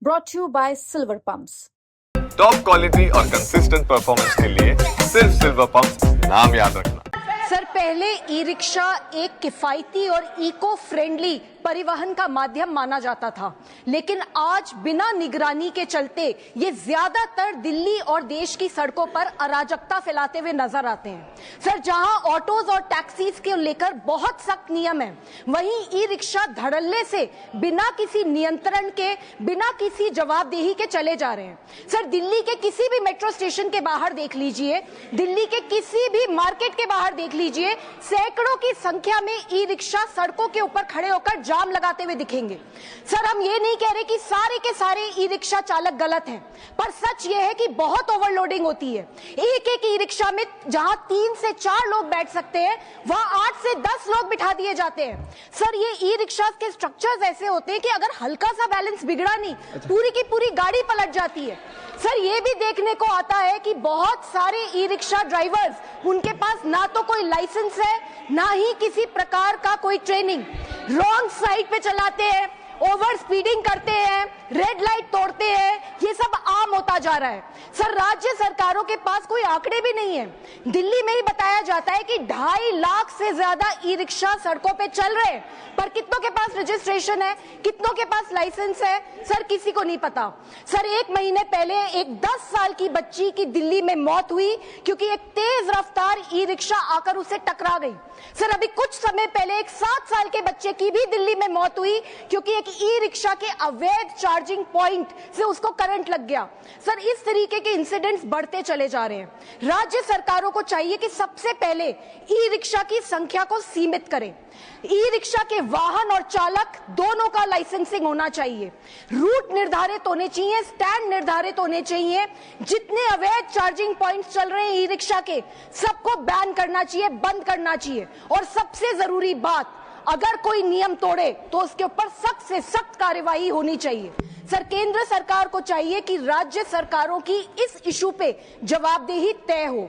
brought to you by Silver Pumps. Top quality और consistent performance के लिए सिर्फ सिल्वर पंप्स नाम याद रखना। सर, पहले ई रिक्शा एक किफायती और इको फ्रेंडली परिवहन का माध्यम माना जाता था, लेकिन आज बिना निगरानी के चलते ये ज्यादातर दिल्ली और देश की सड़कों पर अराजकता फैलाते हुए नजर आते हैं। सर, जहां ऑटोज और टैक्सीज के लेकर बहुत सख्त नियम है, वहीं ई रिक्शा धड़ल्ले से बिना किसी नियंत्रण के, बिना किसी जवाबदेही के चले जा रहे हैं। सर, दिल्ली के किसी भी मेट्रो स्टेशन के बाहर देख लीजिए, दिल्ली के किसी भी मार्केट के बाहर देख लीजिए, सैकड़ों की संख्या में ई रिक्शा सड़कों के ऊपर खड़े होकर जाम लगाते हुए दिखेंगे। सर, हम ये नहीं कह रहे कि सारे के सारे ई रिक्शा चालक गलत हैं, पर सच ये है कि बहुत ओवरलोडिंग होती है। एक एक ई रिक्शा में जहां 3 से 4 लोग बैठ सकते हैं, वहां 8 से 10 लोग बिठा दिए जाते हैं। सर, ये ई रिक्शा के स्ट्रक्चर्स ऐसे होते हैं कि अगर हल्का सा बैलेंस बिगड़ा नहीं, पूरी की पूरी गाड़ी पलट जाती है। सर, ये भी देखने को आता है कि बहुत सारे ई रिक्शा ड्राइवर्स, उनके पास ना तो कोई लाइसेंस है, ना ही किसी प्रकार का कोई ट्रेनिंग, रॉन्ग साइड पे चलाते हैं, ओवर स्पीडिंग करते हैं, रेड लाइट तोड़ते हैं, ये सब आम होता जा रहा है। सर, राज्य सरकारों के पास कोई आंकड़े भी नहीं है। दिल्ली में ही बताया जाता है कि 2.5 लाख से ज्यादा ई रिक्शा सड़कों पे चल रहे हैं, पर कितनों के पास रजिस्ट्रेशन है, कितनों के पास लाइसेंस है, सर किसी को नहीं पता। सर, 1 महीने पहले एक 10 साल की बच्ची की दिल्ली में मौत हुई क्योंकि एक तेज रफ्तार ई रिक्शा आकर उसे टकरा गई। सर, अभी कुछ समय पहले एक 7 साल के बच्चे की भी दिल्ली में मौत हुई क्योंकि एक ई रिक्शा के अवैध चार्जिंग पॉइंट से उसको करंट लग गया। सर, इस तरीके के इंसिडेंट्स बढ़ते चले जा रहे हैं। राज्य सरकारों को चाहिए कि सबसे पहले ई रिक्शा की संख्या को सीमित करें। ई रिक्शा के वाहन और चालक दोनों का लाइसेंसिंग होना चाहिए, रूट निर्धारित होने चाहिए, स्टैंड निर्धारित होने चाहिए। जितने अवैध चार्जिंग पॉइंट्स चल रहे हैं ई रिक्शा के, सबको बैन करना चाहिए, बंद करना चाहिए। और सबसे जरूरी बात, अगर कोई नियम तोड़े तो उसके ऊपर सख्त से सख्त कार्यवाही होनी चाहिए। सर, केंद्र सरकार को चाहिए कि राज्य सरकारों की इस इशू पे जवाबदेही तय हो।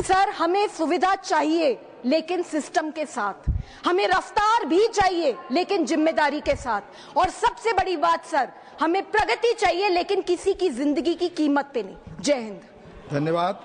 सर, हमें सुविधा चाहिए लेकिन सिस्टम के साथ, हमें रफ्तार भी चाहिए लेकिन जिम्मेदारी के साथ, और सबसे बड़ी बात सर, हमें प्रगति चाहिए लेकिन किसी की जिंदगी की कीमत पे नहीं। जय हिंद। धन्यवाद।